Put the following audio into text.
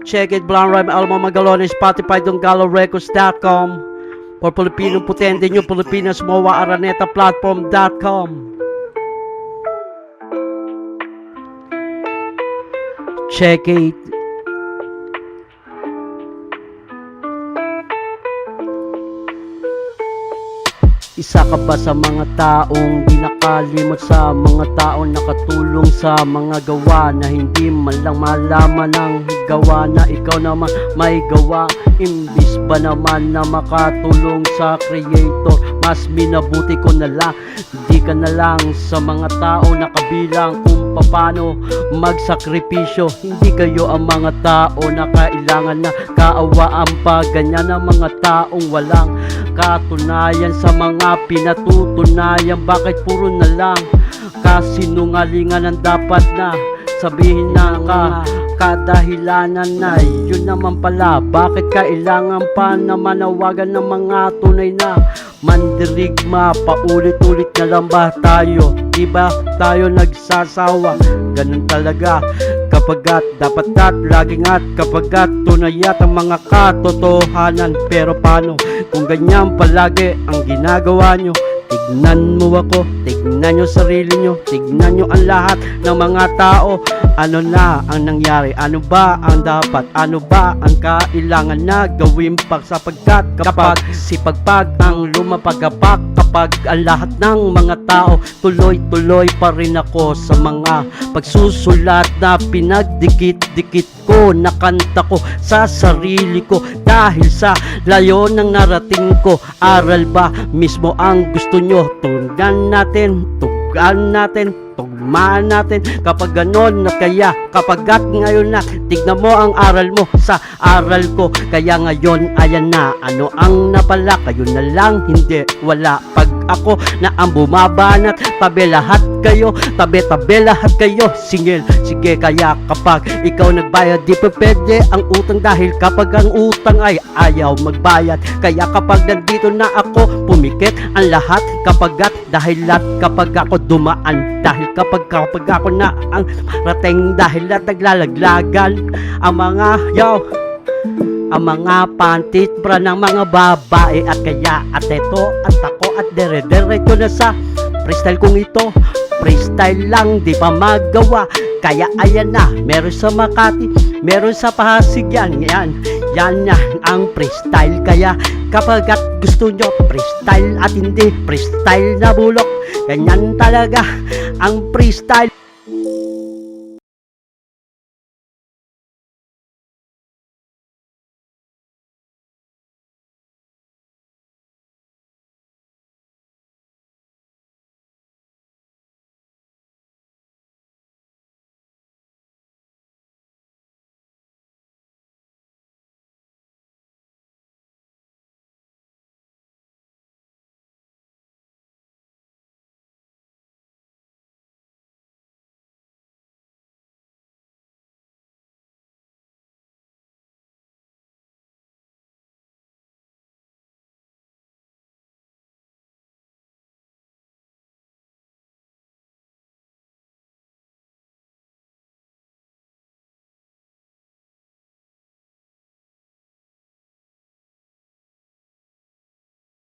Check it, Blonde Rhyme, Alma Magalones, Spotify, DonGaloRecords.com. For Pilipinong Putente nyo, Pilipinas, Moa, Araneta, Platform.com. Check it. Isa ka ba sa mga taong di nakalimot sa mga taong nakatulong sa mga gawa na hindi man lang malaman ang gawa na ikaw naman may gawa? Imbis ba naman na makatulong sa creator, mas minabuti ko na lang di ka na lang sa mga tao na kabilang kung paano magsakripisyo. Hindi kayo ang mga tao na kailangan na kaawaan pa, ganyan ang mga taong walang katunayan sa mga pinatutunayan. Bakit puro na lang kasinungalingan ang dapat na sabihin na kadahilanan na yun naman pala? Bakit kailangan pa na manawagan ng mga tunay na mandirigma? Paulit-ulit na lang ba tayo? Diba tayo nagsasawa? Ganun talaga kapagat dapat at laging at kapagat tunayat ang mga katotohanan. Pero paano kung ganyan palagi ang ginagawa nyo? Tignan mo ako, tignan nyo sarili nyo, tignan nyo ang lahat ng mga tao. Ano na ang nangyari? Ano ba ang dapat? Ano ba ang kailangan na gawin pa? Sapagkat kapag sipagpag ang lumapagapak, kapag ang lahat ng mga tao tuloy-tuloy pa rin ako sa mga pagsusulat na pinagdikit-dikit ko na kanta ko sa sarili ko dahil sa layo ng narating ko. Aral ba mismo ang gusto nyo? Tunggan natin, tugaan natin, tugmaan natin. Kapag ganon na kaya, kapagat ngayon na tignan mo ang aral mo sa aral ko. Kaya ngayon ayan na, ano ang napala? Kayo na lang hindi wala. Pag ako na ang bumabanat, tabi lahat kayo, tabi lahat kayo, singil. Sige, kaya kapag ikaw nagbayad, di pa pwede ang utang dahil kapag ang utang ay ayaw magbayad. Kaya kapag nandito na ako, pumikit ang lahat kapagat dahil lahat kapag ako dumaan, dahil kapag ako na ang rating, dahil lahat naglalaglagan ang mga ang mga pantit bra ng mga babae. At kaya at eto at ako at dire-diretso na sa freestyle kong ito. Freestyle lang, di pa magawa. Kaya ayan na, meron sa Makati, meron sa Pasig, yan ang freestyle. Kaya kapag at gusto nyo freestyle at hindi freestyle na bulok, ganyan talaga ang freestyle.